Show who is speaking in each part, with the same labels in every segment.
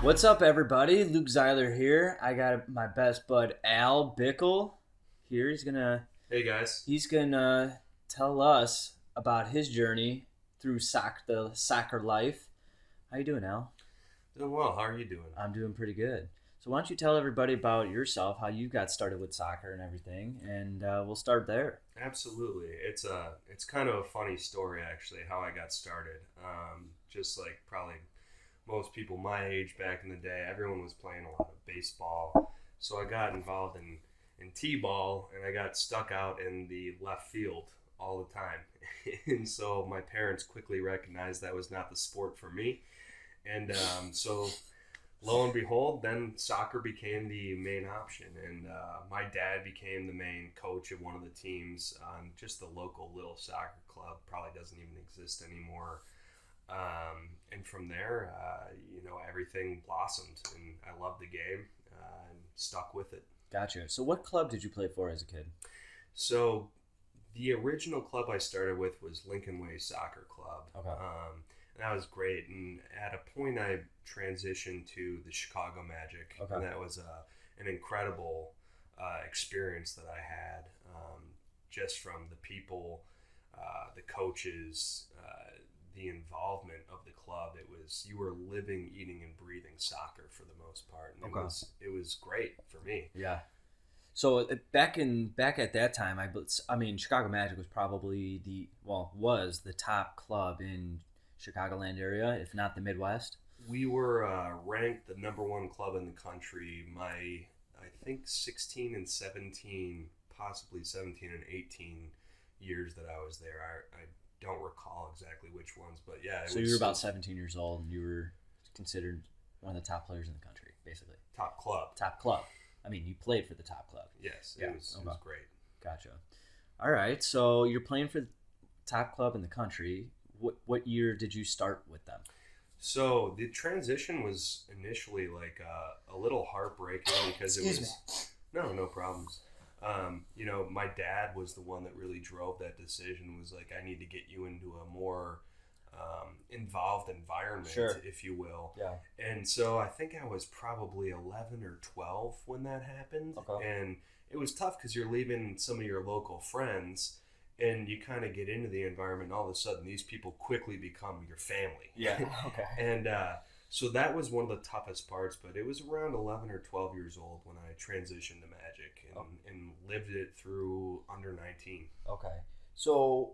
Speaker 1: What's up, everybody? Luke Zeiler here. I got my best bud Al Bickel here.
Speaker 2: Hey guys.
Speaker 1: He's gonna tell us about his journey through the soccer life. How you doing, Al?
Speaker 2: Doing well. How are you doing?
Speaker 1: I'm doing pretty good. So why don't you tell everybody about yourself, how you got started with soccer and everything, and we'll start there.
Speaker 2: Absolutely. It's kind of a funny story actually how I got started. Just like probably most people my age back in the day, everyone was playing a lot of baseball. So I got involved in T-ball, and I got stuck out in the left field all the time. And so my parents quickly recognized that was not the sport for me. And so lo and behold, then soccer became the main option. And my dad became the main coach of one of the teams on just the local little soccer club. Probably doesn't even exist anymore. And from there, everything blossomed, and I loved the game and stuck with it.
Speaker 1: Gotcha. So what club did you play for as a kid?
Speaker 2: So the original club I started with was Lincoln Way Soccer Club.
Speaker 1: Okay.
Speaker 2: And that was great. And at a point, I transitioned to the Chicago Magic.
Speaker 1: Okay.
Speaker 2: And that was an incredible experience that I had, just from the people, the coaches, the involvement of the club. You were living, eating, and breathing soccer for the most part, and it was great for me.
Speaker 1: Yeah. So back at that time, I mean Chicago Magic was probably was the top club in Chicagoland area, if not the Midwest.
Speaker 2: We were ranked the number one club in the country. I think 16 and 17, possibly 17 and 18 years that I was there. I don't recall exactly which ones, but yeah.
Speaker 1: So you were about 17 years old, and you were considered one of the top players in the country, basically.
Speaker 2: Top club.
Speaker 1: Top club. I mean, you played for the top club.
Speaker 2: Yes,
Speaker 1: yeah.
Speaker 2: It was great.
Speaker 1: Gotcha. All right, so you're playing for the top club in the country. What year did you start with them?
Speaker 2: So the transition was initially like a little heartbreaking because
Speaker 1: Excuse me.
Speaker 2: No problems. My dad was the one that really drove that decision. Was like, I need to get you into a more involved environment,
Speaker 1: sure,
Speaker 2: if you will.
Speaker 1: Yeah.
Speaker 2: And so I think I was probably 11 or 12 when that happened.
Speaker 1: Okay.
Speaker 2: And it was tough because you're leaving some of your local friends, and you kind of get into the environment, and all of a sudden these people quickly become your family.
Speaker 1: Yeah. Okay.
Speaker 2: And so that was one of the toughest parts, but it was around 11 or 12 years old when I transitioned to Magic and lived it through under 19.
Speaker 1: Okay. So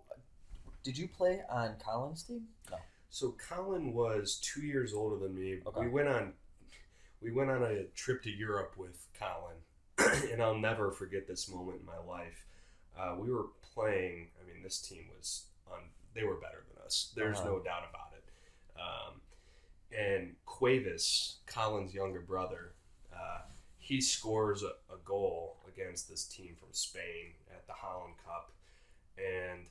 Speaker 1: did you play on Colin's team? No.
Speaker 2: So Colin was 2 years older than me.
Speaker 1: Okay.
Speaker 2: We went on a trip to Europe with Colin, and I'll never forget this moment in my life. We were playing. I mean, this team they were better than us. There's no doubt about it. And Cuevas, Colin's younger brother, he scores a goal against this team from Spain at the Holland Cup, and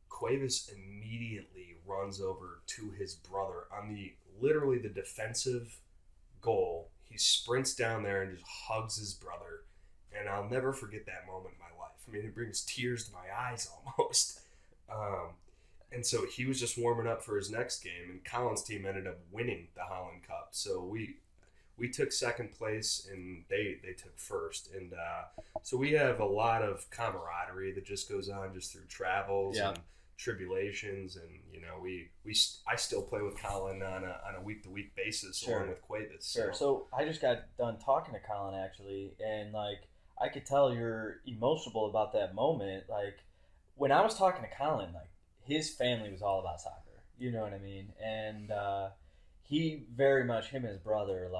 Speaker 2: Cuevas immediately runs over to his brother on literally the defensive goal. He sprints down there and just hugs his brother, and I'll never forget that moment in my life. I mean, it brings tears to my eyes almost. And so he was just warming up for his next game, and Colin's team ended up winning the Holland Cup. So we took second place, and they took first. And so we have a lot of camaraderie that just goes on just through travels and tribulations. And I still play with Colin on a week-to-week basis,
Speaker 1: sure,
Speaker 2: along with Cuevas.
Speaker 1: Sure. So I just got done talking to Colin, actually, and I could tell you're emotional about that moment. When I was talking to Colin, his family was all about soccer. You know what I mean? And he very much, him and his brother,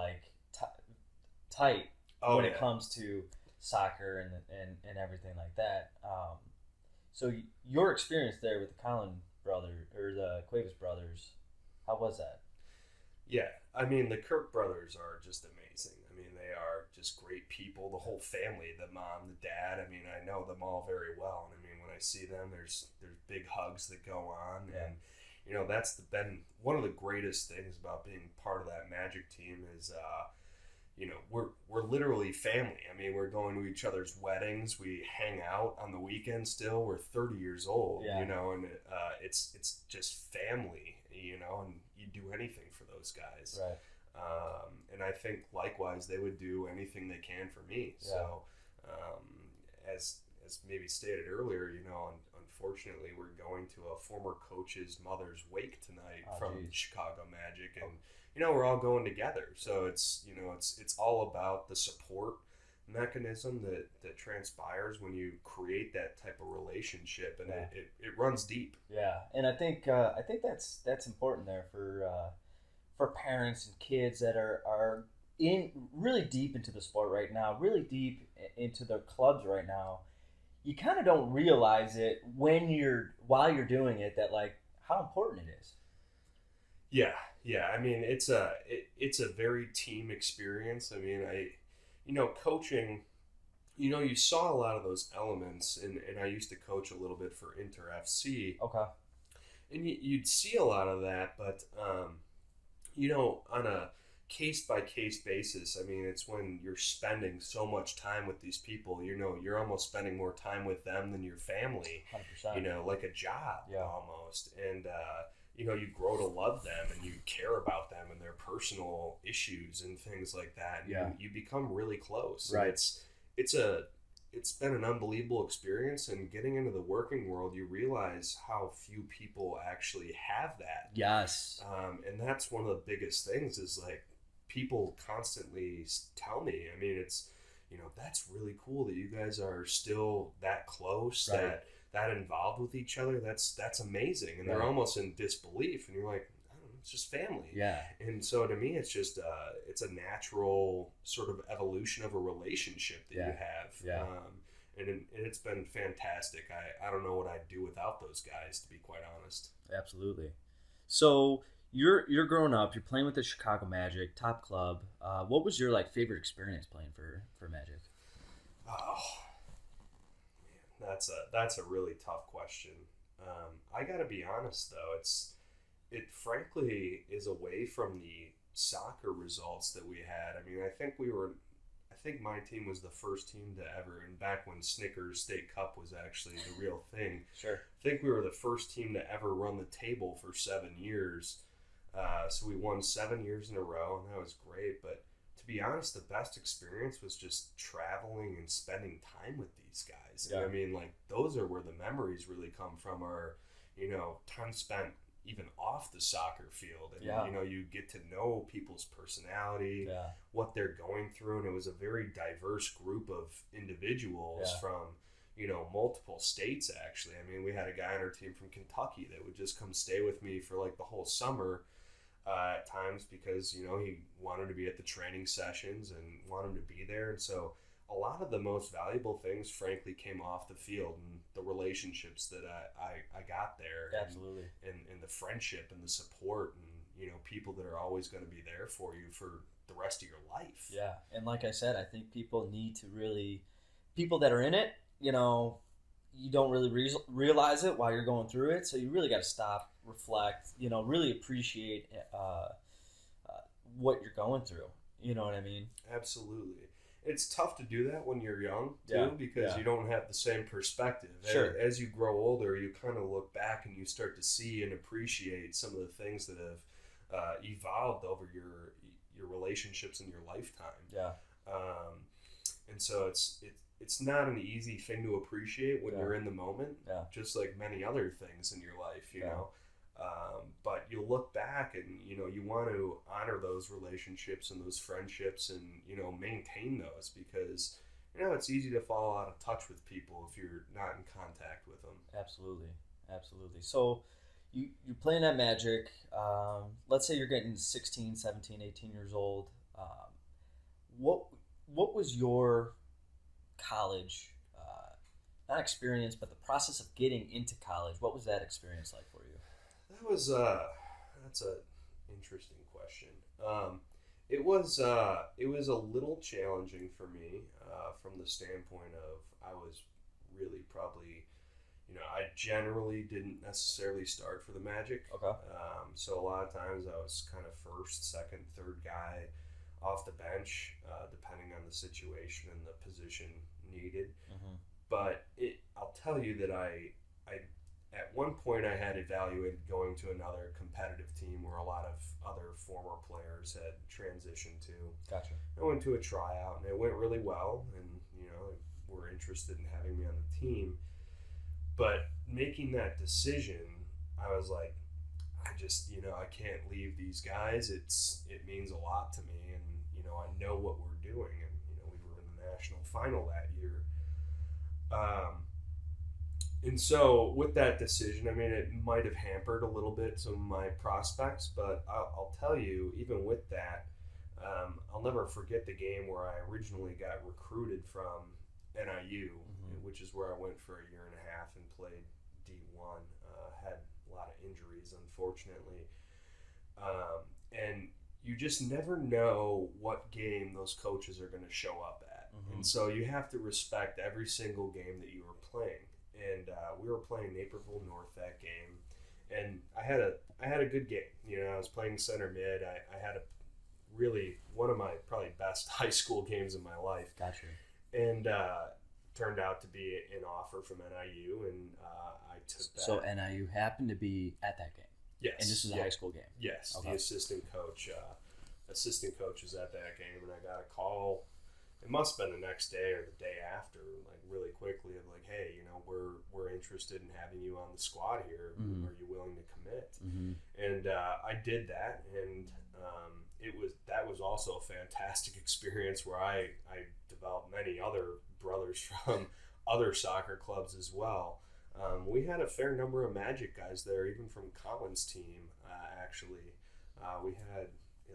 Speaker 1: tight when it comes to soccer and everything like that. So your experience there with the Colin brother or the Cuevas brothers, how was that?
Speaker 2: Yeah, I mean, the Kirk brothers are just amazing. I mean, they are just great people. The whole family, the mom, the dad. I mean, I know them all very well. And I mean, when I see them, there's big hugs that go on.
Speaker 1: Yeah.
Speaker 2: And that's been one of the greatest things about being part of that Magic team is we're literally family. I mean, we're going to each other's weddings. We hang out on the weekend still. We're 30 years old,
Speaker 1: yeah.
Speaker 2: And it's just family, and you do anything for those guys.
Speaker 1: Right.
Speaker 2: And I think likewise they would do anything they can for me.
Speaker 1: Yeah.
Speaker 2: So as maybe stated earlier, unfortunately we're going to a former coach's mother's wake tonight from
Speaker 1: geez.
Speaker 2: Chicago Magic, and we're all going together. So it's all about the support mechanism that transpires when you create that type of relationship, and it runs deep.
Speaker 1: Yeah, and I think that's important there for parents and kids that are in really deep into the sport right now, really deep into their clubs right now. You kind of don't realize it while you're doing it, that like how important it is.
Speaker 2: Yeah. I mean, it's a very team experience. I mean, coaching. You saw a lot of those elements, and I used to coach a little bit for Inter FC.
Speaker 1: Okay.
Speaker 2: And you'd see a lot of that, but on a case-by-case basis, I mean, it's when you're spending so much time with these people, you're almost spending more time with them than your family,
Speaker 1: 100%.
Speaker 2: like a job.
Speaker 1: Yeah.
Speaker 2: Almost. And, you grow to love them, and you care about them and their personal issues and things like that. And you become really close.
Speaker 1: Right.
Speaker 2: And it's been an unbelievable experience, and getting into the working world, you realize how few people actually have that.
Speaker 1: Yes.
Speaker 2: And that's one of the biggest things is like people constantly tell me, I mean, it's, that's really cool that you guys are still that close,
Speaker 1: right.
Speaker 2: that involved with each other. That's amazing. And they're almost in disbelief, and you're like, I don't know, it's just family.
Speaker 1: Yeah.
Speaker 2: And so to me, it's just, it's a natural sort of evolution of a relationship that you have.
Speaker 1: Yeah.
Speaker 2: And it's been fantastic. I don't know what I'd do without those guys, to be quite honest.
Speaker 1: Absolutely. So you're growing up, you're playing with the Chicago Magic, top club. What was your favorite experience playing for Magic?
Speaker 2: Oh, man, that's a really tough question. I got to be honest though, it frankly is away from the soccer results that we had. I mean, I think my team was the first team to ever, and back when Snickers State Cup was actually the real thing.
Speaker 1: Sure.
Speaker 2: I think we were the first team to ever run the table for 7 years. So we won 7 years in a row, and that was great. But to be honest, the best experience was just traveling and spending time with these guys.
Speaker 1: Yeah.
Speaker 2: And I mean, those are where the memories really come from, are, time spent even off the soccer field. And, you get to know people's personality, what they're going through. And it was a very diverse group of individuals from, multiple states, actually. I mean, we had a guy on our team from Kentucky that would just come stay with me for the whole summer at times because, he wanted to be at the training sessions and wanted to be there. And so a lot of the most valuable things, frankly, came off the field, and the relationships that I got there.
Speaker 1: Absolutely.
Speaker 2: And the friendship and the support, and, people that are always going to be there for you for the rest of your life.
Speaker 1: Yeah. And like I said, I think people need to people that are in it, you don't really realize it while you're going through it. So you really got to stop, reflect, really appreciate what you're going through. You know what I mean?
Speaker 2: Absolutely. It's tough to do that when you're young, too, because you don't have the same perspective.
Speaker 1: Sure.
Speaker 2: As you grow older, you kind of look back and you start to see and appreciate some of the things that have evolved over your relationships in your lifetime.
Speaker 1: Yeah.
Speaker 2: And so it's not an easy thing to appreciate when you're in the moment, just like many other things in your life, you know. But you look back and, you want to honor those relationships and those friendships and, maintain those, because, it's easy to fall out of touch with people if you're not in contact with them.
Speaker 1: Absolutely. So you're playing at Magic. Let's say you're getting 16, 17, 18 years old. What was your college, not experience, but the process of getting into college? What was that experience like for you?
Speaker 2: That's an interesting question. It was a little challenging for me from the standpoint of I was really probably, I generally didn't necessarily start for the Magic.
Speaker 1: Okay.
Speaker 2: So a lot of times I was kind of first, second, third guy off the bench, depending on the situation and the position needed.
Speaker 1: Mm-hmm.
Speaker 2: But I'll tell you that I at one point I had evaluated going to another competitive team where a lot of other former players had transitioned to.
Speaker 1: Gotcha.
Speaker 2: I went to a tryout and it went really well, and were interested in having me on the team. But making that decision, I was like, I can't leave these guys. It means a lot to me, and I know what we're doing, and we were in the national final that year. And so with that decision, I mean, it might have hampered a little bit some of my prospects, but I'll tell you, even with that, I'll never forget the game where I originally got recruited from NIU, which is where I went for a year and a half and played D1. Had a lot of injuries, unfortunately. And you just never know what game those coaches are going to show up at. And so you have to respect every single game that you were playing. And we were playing Naperville North that game, and I had a good game. I was playing center mid. I had one of my probably best high school games of my life.
Speaker 1: Gotcha.
Speaker 2: And turned out to be an offer from NIU, and I took that.
Speaker 1: So NIU happened to be at that game.
Speaker 2: Yes.
Speaker 1: And this is a high school game.
Speaker 2: Yes.
Speaker 1: Okay.
Speaker 2: The assistant coach was at that game, and I got a call. It must have been the next day or the day after, like really quickly, of like, hey, we're interested in having you on the squad here. Are you willing to commit? And I did that, and that was also a fantastic experience where I developed many other brothers from other soccer clubs as well. We had a fair number of Magic guys there, even from Colin's team. Actually, we had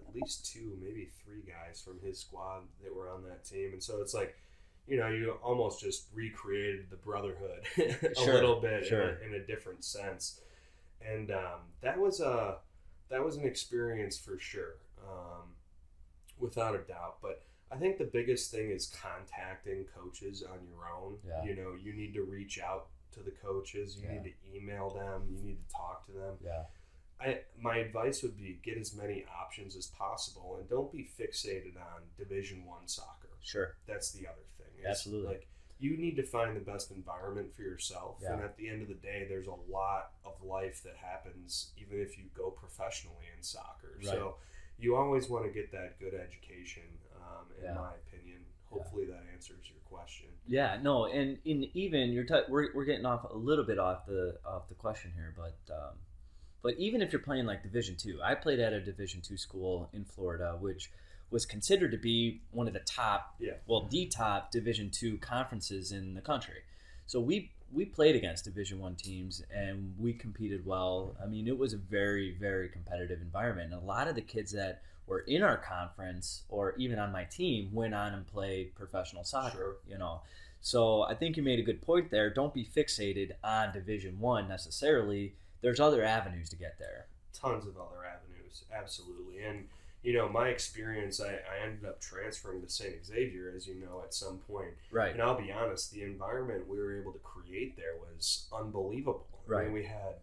Speaker 2: at least 2, maybe 3 guys from his squad that were on that team, and so it's like, you almost just recreated the brotherhood a little bit in a different sense, and that was an experience for sure, without a doubt. But I think the biggest thing is contacting coaches on your own. Yeah. You need to reach out to the coaches. You need to email them. You need to talk to them.
Speaker 1: Yeah.
Speaker 2: My advice would be get as many options as possible, and don't be fixated on Division I soccer.
Speaker 1: Sure.
Speaker 2: That's the other thing.
Speaker 1: Absolutely.
Speaker 2: Like, you need to find the best environment for yourself, and at the end of the day, there's a lot of life that happens even if you go professionally in soccer. Right. So you always want to get that good education, in my opinion. Hopefully that answers your question.
Speaker 1: Yeah, no, and we're getting off a little bit off the question here, but even if you're playing like Division II, I played at a Division II school in Florida, which was considered to be one of the top, the top Division II conferences in the country. So we played against Division I teams, and we competed well. I mean, it was a very, very competitive environment. And a lot of the kids that were in our conference or even on my team went on and played professional soccer.
Speaker 2: Sure.
Speaker 1: So I think you made a good point there. Don't be fixated on Division I necessarily. There's other avenues to get there.
Speaker 2: Tons of other avenues, absolutely. And my experience, I ended up transferring to St. Xavier, as you know, at some point.
Speaker 1: Right.
Speaker 2: And I'll be honest, the environment we were able to create there was unbelievable.
Speaker 1: Right.
Speaker 2: I mean, we had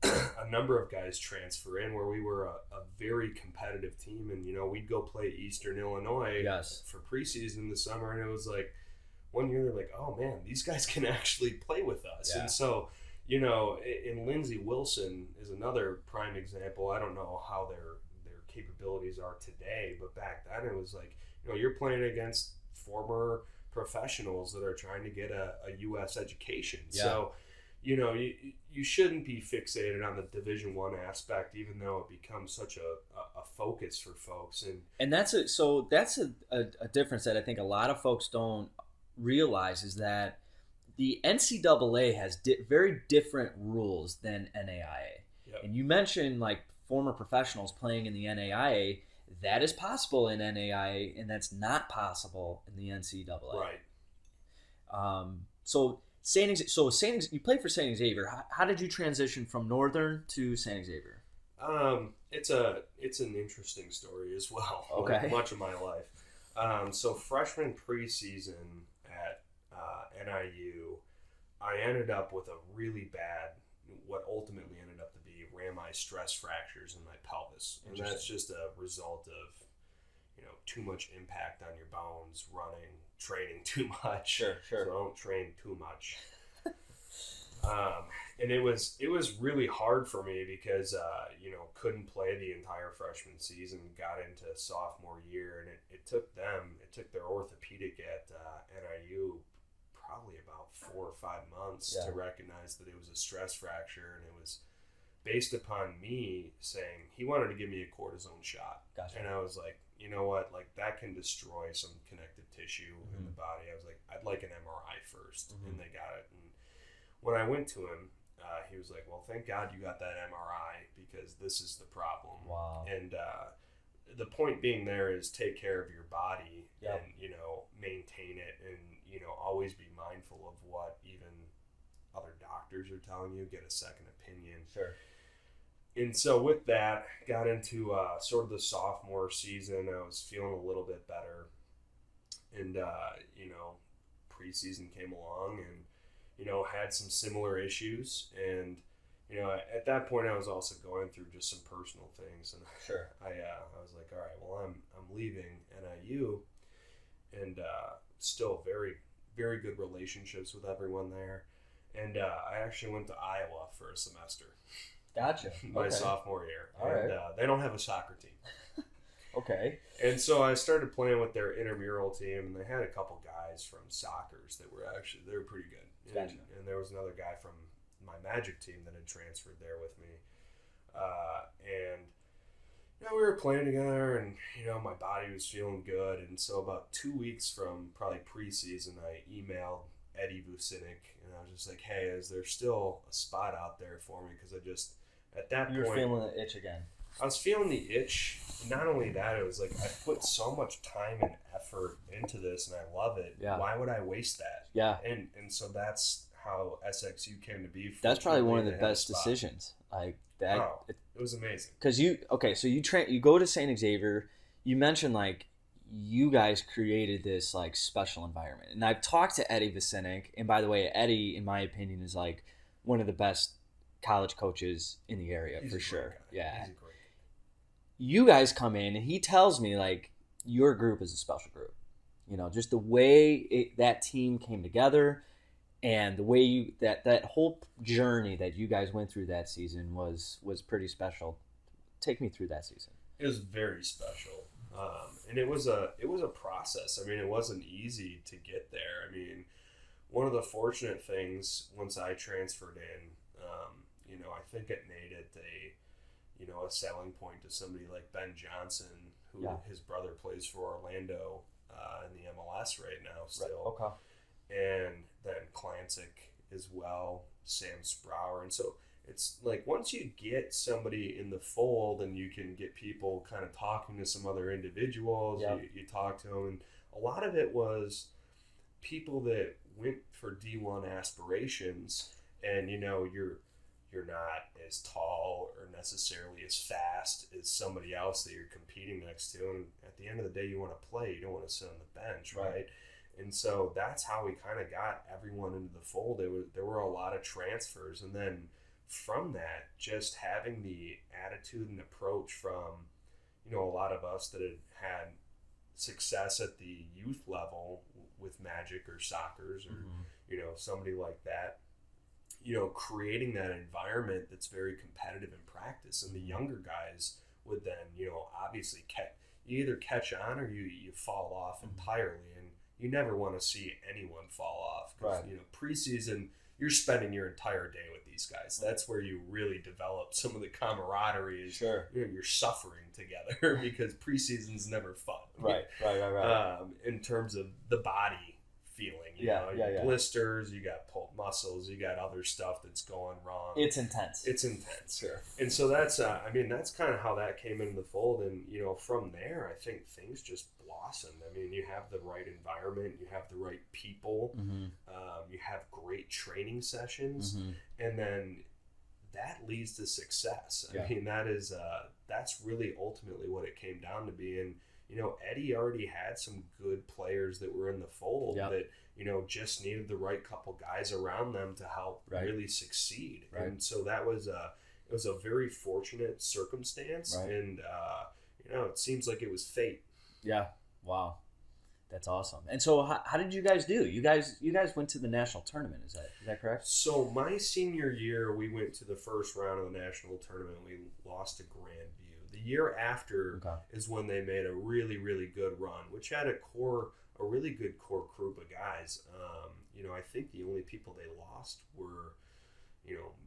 Speaker 2: a number of guys transfer in where we were a very competitive team, and we'd go play Eastern Illinois for preseason in the summer, and it was like one year they're like, oh man, these guys can actually play with us. And so and Lindsey Wilson is another prime example. I don't know how their capabilities are today, but back then it was like, you're playing against former professionals that are trying to get a U.S. education. Yeah. So, you shouldn't be fixated on the Division I aspect, even though it becomes such a focus for folks.
Speaker 1: And that's a difference that I think a lot of folks don't realize, is that the NCAA has very different rules than NAIA. Yep. And you mentioned like former professionals playing in the NAIA. That is possible in NAIA, and that's not possible in the NCAA.
Speaker 2: Right.
Speaker 1: So you played for St. Xavier. How did you transition from Northern to St. Xavier?
Speaker 2: It's an interesting story as well.
Speaker 1: Okay.
Speaker 2: Like much of my life. So freshman preseason at NIU, I ended up with a really bad, what ultimately ended up to be rami stress fractures in my pelvis, and that's just a result of too much impact on your bones, training too much.
Speaker 1: Sure.
Speaker 2: So don't train too much. And it was really hard for me because couldn't play the entire freshman season, got into sophomore year, and it took their orthopedic at NIU probably about 4 or 5 months to recognize that it was a stress fracture, and it was based upon me saying he wanted to give me a cortisone shot.
Speaker 1: Gotcha.
Speaker 2: And I was like, you know what, like that can destroy some connective tissue in the body. I was like, I'd like an MRI first, and they got it. And when I went to him, he was like, well, thank God you got that MRI because this is the problem.
Speaker 1: Wow.
Speaker 2: And the point being there is take care of your body and, maintain it and, always be mindful of what even other doctors are telling you, get a second opinion.
Speaker 1: Sure.
Speaker 2: And so with that, got into sort of the sophomore season. I was feeling a little bit better. And, preseason came along and, had some similar issues. And, at that point I was also going through just some personal things. And
Speaker 1: sure.
Speaker 2: I was like, all right, well, I'm leaving NIU and still very, very good relationships with everyone there. And I actually went to Iowa for a semester.
Speaker 1: Gotcha.
Speaker 2: My sophomore year.
Speaker 1: All
Speaker 2: and
Speaker 1: right.
Speaker 2: They don't have a soccer team.
Speaker 1: Okay.
Speaker 2: And so I started playing with their intramural team, and they had a couple guys from Sockers that were pretty good.
Speaker 1: Gotcha.
Speaker 2: And there was another guy from my Magic team that had transferred there with me. And we were playing together, and my body was feeling good. And so about 2 weeks from probably preseason, I emailed Eddie Vucinic, and I was just like, hey, is there still a spot out there for me? Because I just, at that point,
Speaker 1: you were feeling the itch again.
Speaker 2: I was feeling the itch. Not only that, it was like I put so much time and effort into this, and I love it.
Speaker 1: Yeah.
Speaker 2: Why would I waste that?
Speaker 1: Yeah.
Speaker 2: And so that's how SXU came to be.
Speaker 1: That's probably one of the best decisions. Like that.
Speaker 2: Oh, it was amazing.
Speaker 1: Because you go to St. Xavier. You mentioned like you guys created this like special environment, and I've talked to Eddie Vucinic, and by the way, Eddie, in my opinion, is like one of the best college coaches in the area.
Speaker 2: He's
Speaker 1: for
Speaker 2: a
Speaker 1: sure.
Speaker 2: great guy.
Speaker 1: Yeah.
Speaker 2: He's a great guy.
Speaker 1: You guys come in, and he tells me like your group is a special group. Just the way that team came together, and the way that whole journey that you guys went through that season was pretty special. Take me through that season.
Speaker 2: It was very special, and it was a process. I mean, it wasn't easy to get there. I mean, one of the fortunate things once I transferred in, I think it made it a selling point to somebody like Ben Johnson, who his brother plays for Orlando in the MLS right now still.
Speaker 1: Right.
Speaker 2: Okay. And then Klancic as well, Sam Sprower. And so it's like once you get somebody in the fold and you can get people kind of talking to some other individuals, you talk to them. And a lot of it was people that went for D1 aspirations, and you're not as tall or necessarily as fast as somebody else that you're competing next to. And at the end of the day, you want to play. You don't want to sit on the bench, right? And so that's how we kind of got everyone into the fold. There were a lot of transfers. And then from that, just having the attitude and approach from, a lot of us that had success at the youth level with Magic or Sockers or, somebody like that, creating that environment that's very competitive in practice. And the younger guys would then, obviously you either catch on or you fall off entirely. And you never want to see anyone fall off. Because, preseason, you're spending your entire day with these guys. That's where you really develop some of the camaraderie. Is, you're suffering together because preseason's never fun.
Speaker 1: Right.
Speaker 2: In terms of the body feeling, you know, blisters, you got pulled muscles, you got other stuff that's going wrong.
Speaker 1: It's intense.
Speaker 2: Sure. And so that's that's kind of how that came into the fold. And from there, I think things just blossomed. I mean, you have the right environment, you have the right people, you have great training sessions, and then that leads to success. I mean, that's really ultimately what it came down to be. And Eddie already had some good players that were in the fold that, just needed the right couple guys around them to help really succeed. And so that was it was a very fortunate circumstance. And, it seems like it was fate.
Speaker 1: Yeah. Wow. That's awesome. And so, how did you guys do? You guys went to the national tournament. Is that correct?
Speaker 2: So my senior year, we went to the first round of the national tournament. We lost to Grandview. The year after is when they made a really, really good run, which had a really good core group of guys. I think the only people they lost were,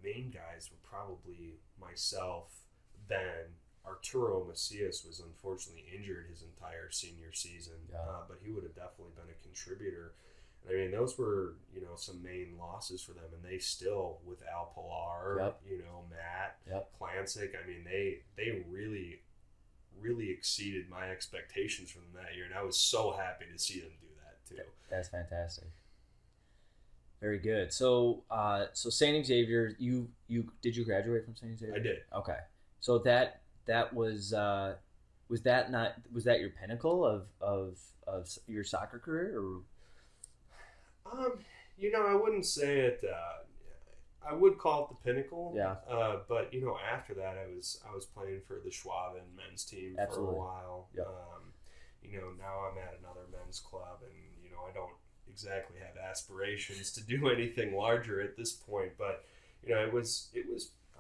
Speaker 2: main guys were probably myself, then. Arturo Macias was unfortunately injured his entire senior season, but he would have definitely been a contributor. I mean, those were, some main losses for them, and they still, with Al Pilar, Matt, Klansik, I mean, they really, really exceeded my expectations from them that year, and I was so happy to see them do that, too.
Speaker 1: That's fantastic. Very good. So, St. Xavier, did you graduate from St. Xavier?
Speaker 2: I did.
Speaker 1: Okay. So that was that your pinnacle of your soccer career, or?
Speaker 2: I wouldn't say it. I would call it the pinnacle.
Speaker 1: Yeah.
Speaker 2: But after that, I was playing for the Schwaben men's team
Speaker 1: Absolutely.
Speaker 2: for a while.
Speaker 1: Yep.
Speaker 2: Now I'm at another men's club, and I don't exactly have aspirations to do anything larger at this point. But it was.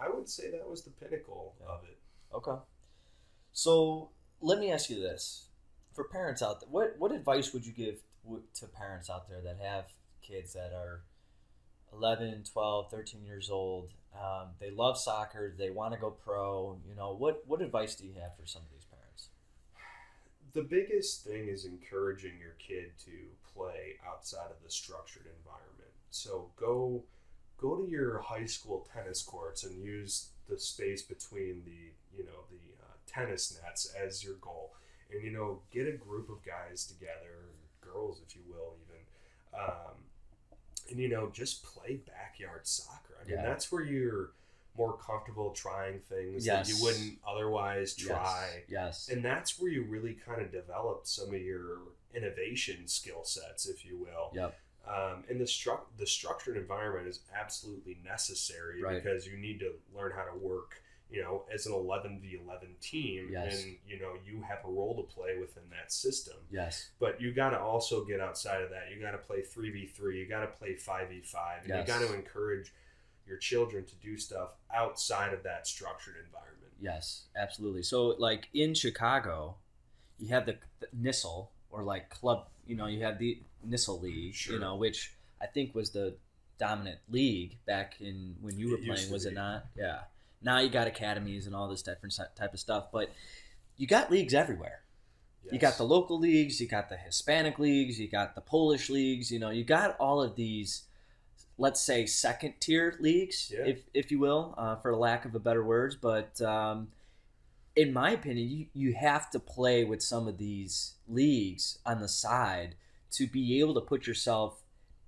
Speaker 2: I would say that was the pinnacle of it.
Speaker 1: Okay. So let me ask you this. For parents out there, what advice would you give to parents out there that have kids that are 11, 12, 13 years old? They love soccer. They want to go pro. What advice do you have for some of these parents?
Speaker 2: The biggest thing is encouraging your kid to play outside of the structured environment. So go to your high school tennis courts and use the space between the tennis nets as your goal, and get a group of guys together, girls if you will, even, and just play backyard soccer. I mean, that's where you're more comfortable trying things that you wouldn't otherwise try.
Speaker 1: Yes.
Speaker 2: And that's where you really kind of develop some of your innovation skill sets, if you will.
Speaker 1: Yep.
Speaker 2: And the structured environment is absolutely necessary because you need to learn how to work, as an 11v11 team, and you have a role to play within that system.
Speaker 1: Yes.
Speaker 2: But you got to also get outside of that. You got to play 3v3. You got to play 5v5, and you got to encourage your children to do stuff outside of that structured environment.
Speaker 1: Yes, absolutely. So, like in Chicago, you have the NISL or like club. You have the NISL League.
Speaker 2: Sure.
Speaker 1: Which I think was the dominant league back in when you were playing. Was it not? Yeah. Now you got academies and all this different type of stuff, but you got leagues everywhere. Yes. You got the local leagues, you got the Hispanic leagues, you got the Polish leagues. You got all of these, let's say, second tier leagues, if you will, for lack of a better words. But in my opinion, you have to play with some of these leagues on the side to be able to put yourself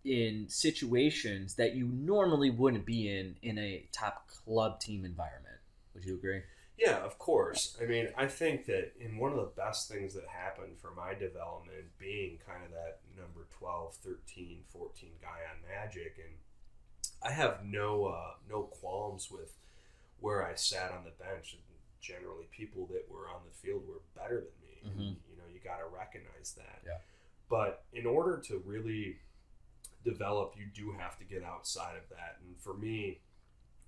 Speaker 1: in situations that you normally wouldn't be in a top club team environment. Would you agree?
Speaker 2: Yeah, of course. I mean, I think that in one of the best things that happened for my development, being kind of that number 12, 13, 14 guy on Magic, and I have no qualms with where I sat on the bench. And generally, people that were on the field were better than me.
Speaker 1: Mm-hmm.
Speaker 2: And, you got to recognize that.
Speaker 1: Yeah.
Speaker 2: But in order to really develop, you do have to get outside of that. And for me,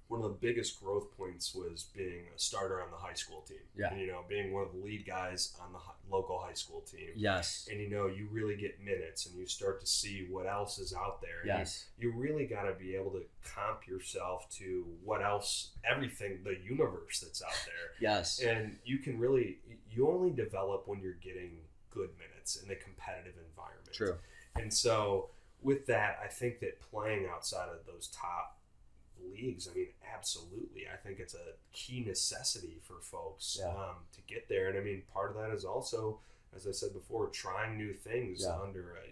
Speaker 2: one of the biggest growth points was being a starter on the high school team.
Speaker 1: Yeah.
Speaker 2: And, being one of the lead guys on the local high school team.
Speaker 1: Yes.
Speaker 2: And, you really get minutes and you start to see what else is out there. And
Speaker 1: yes.
Speaker 2: You really got to be able to comp yourself to what else, everything, the universe that's out there.
Speaker 1: Yes.
Speaker 2: And you only develop when you're getting good minutes in a competitive environment.
Speaker 1: True.
Speaker 2: And so with that, I think that playing outside of those top leagues, I mean, absolutely. I think it's a key necessity for folks to get there. And I mean, part of that is also, as I said before, trying new things under a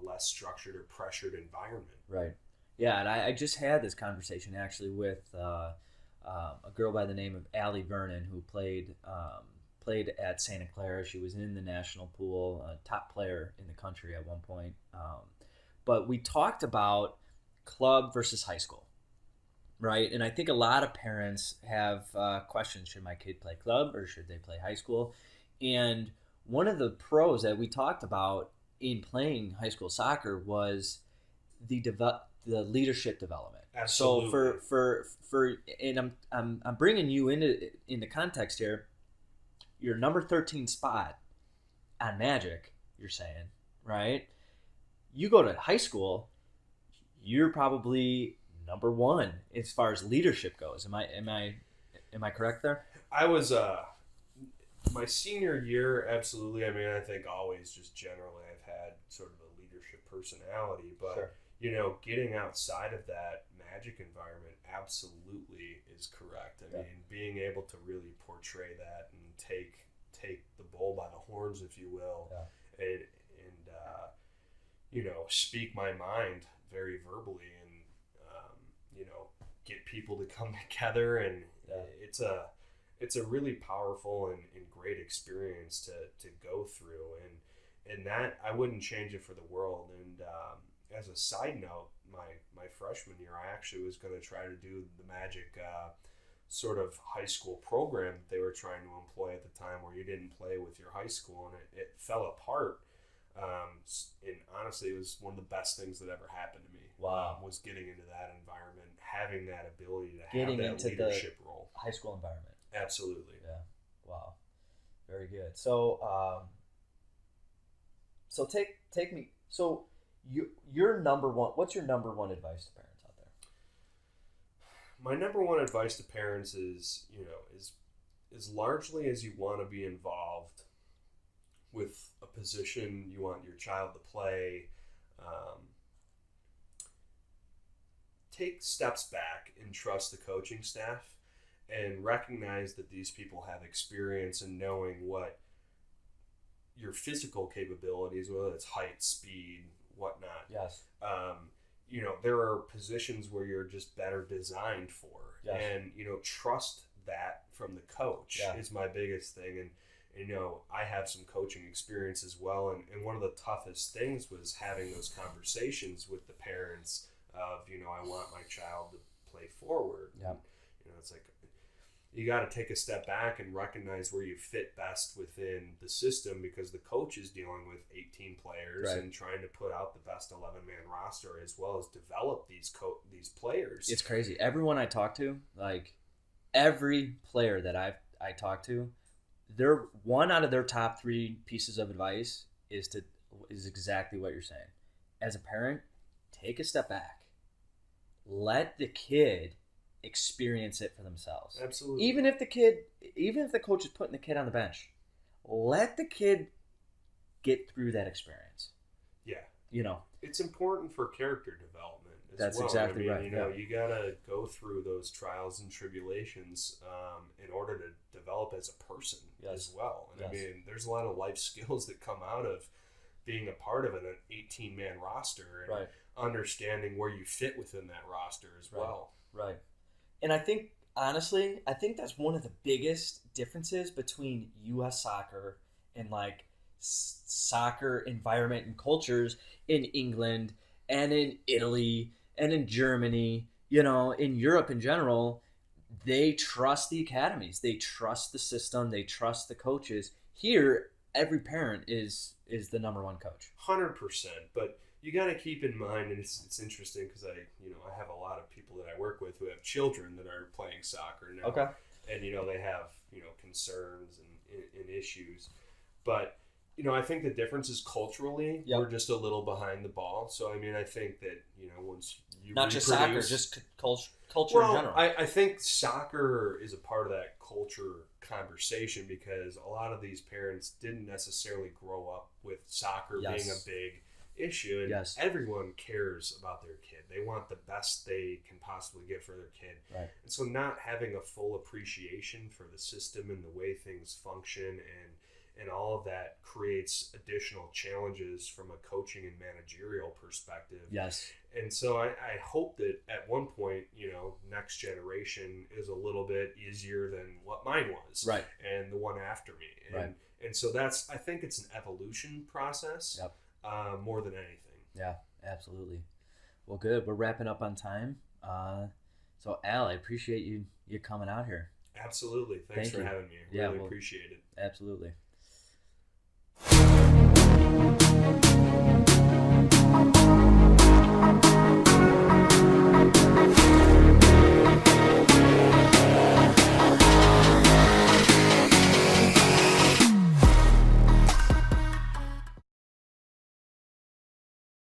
Speaker 2: less structured or pressured environment.
Speaker 1: Right. Yeah, and I just had this conversation actually with a girl by the name of Allie Vernon who played at Santa Clara. She was in the national pool, top player in the country at one point. But we talked about club versus high school, right? And I think a lot of parents have questions: should my kid play club or should they play high school? And one of the pros that we talked about in playing high school soccer was the leadership development.
Speaker 2: Absolutely.
Speaker 1: So for and I'm bringing you into context here. Your number 13 spot on Magic, you're saying, right? You go to high school, you're probably number 1 as far as leadership goes. Am I correct there?
Speaker 2: I was my senior year, absolutely. I mean, I think always just generally I've had sort of a leadership personality, but
Speaker 1: Sure.
Speaker 2: you know, getting outside of that Magic environment absolutely is correct. I mean, being able to really portray that and take the bull by the horns, if you will, and you know, speak my mind very verbally, and you know, get people to come together, and it's a really powerful and great experience to go through, and that I wouldn't change it for the world. And as a side note, my freshman year, I actually was going to try to do the Magic sort of high school program that they were trying to employ at the time, where you didn't play with your high school, and it fell apart. And honestly, it was one of the best things that ever happened to me.
Speaker 1: Wow.
Speaker 2: Was getting into that environment, having that ability to
Speaker 1: Getting
Speaker 2: have that
Speaker 1: into
Speaker 2: leadership role.
Speaker 1: High school environment.
Speaker 2: Absolutely.
Speaker 1: Yeah. Wow. Very good. So, so take me. So, your number one. What's your number one advice to parents out there?
Speaker 2: My number one advice to parents is, you know, is largely as you want to be involved with a position you want your child to play. Take steps back and trust the coaching staff, and recognize that these people have experience in knowing what your physical capabilities, whether it's height, speed, whatnot.
Speaker 1: Yes.
Speaker 2: You know, there are positions where you're just better designed for.
Speaker 1: Yes.
Speaker 2: And, you know, trust that from the coach is my biggest thing. And, you know, I have some coaching experience as well. And one of the toughest things was having those conversations with the parents of, you know, I want my child to play forward.
Speaker 1: Yeah.
Speaker 2: You know, it's like, you got to take a step back and recognize where you fit best within the system, because the coach is dealing with 18 players and trying to put out the best 11-man roster, as well as develop these players.
Speaker 1: It's crazy. Everyone I talk to, like every player that I talk to, they're one out of their top 3 pieces of advice is exactly what you're saying. As a parent, take a step back. Let the kid experience it for themselves.
Speaker 2: Absolutely.
Speaker 1: Even if the coach is putting the kid on the bench, let the kid get through that experience.
Speaker 2: Yeah.
Speaker 1: You know,
Speaker 2: it's important for character development as
Speaker 1: that's
Speaker 2: well.
Speaker 1: exactly
Speaker 2: I mean,
Speaker 1: right.
Speaker 2: You know, you gotta go through those trials and tribulations in order to develop as a person as well. And I mean, there's a lot of life skills that come out of being a part of an 18-man roster and understanding where you fit within that roster as well.
Speaker 1: Right. And I think, honestly, that's one of the biggest differences between U.S. soccer and like soccer environment and cultures in England and in Italy and in Germany, you know, in Europe in general. They trust the academies. They trust the system. They trust the coaches. Here, every parent is the number one coach.
Speaker 2: 100%. But you got to keep in mind, and it's interesting because I have a lot of people that I work with who have children that are playing soccer now.
Speaker 1: Okay.
Speaker 2: And, you know, they have, you know, concerns and issues. But, you know, I think the difference is culturally, we're just a little behind the ball. So, I mean, I think that, you know, once you
Speaker 1: Not just soccer, just culture in general.
Speaker 2: I think soccer is a part of that culture conversation, because a lot of these parents didn't necessarily grow up with soccer being a big issue, and everyone cares about their kid. They want the best they can possibly get for their kid.
Speaker 1: Right.
Speaker 2: And so not having a full appreciation for the system and the way things function and all of that creates additional challenges from a coaching and managerial perspective.
Speaker 1: Yes.
Speaker 2: And so I hope that at one point, you know, next generation is a little bit easier than what mine was.
Speaker 1: Right.
Speaker 2: And the one after me. And so I think it's an evolution process.
Speaker 1: Yep.
Speaker 2: More than anything.
Speaker 1: Yeah, absolutely. Well, good. We're wrapping up on time. So, Al, I appreciate you coming out here.
Speaker 2: Absolutely. Thanks for having me. I really appreciate it.
Speaker 1: Absolutely.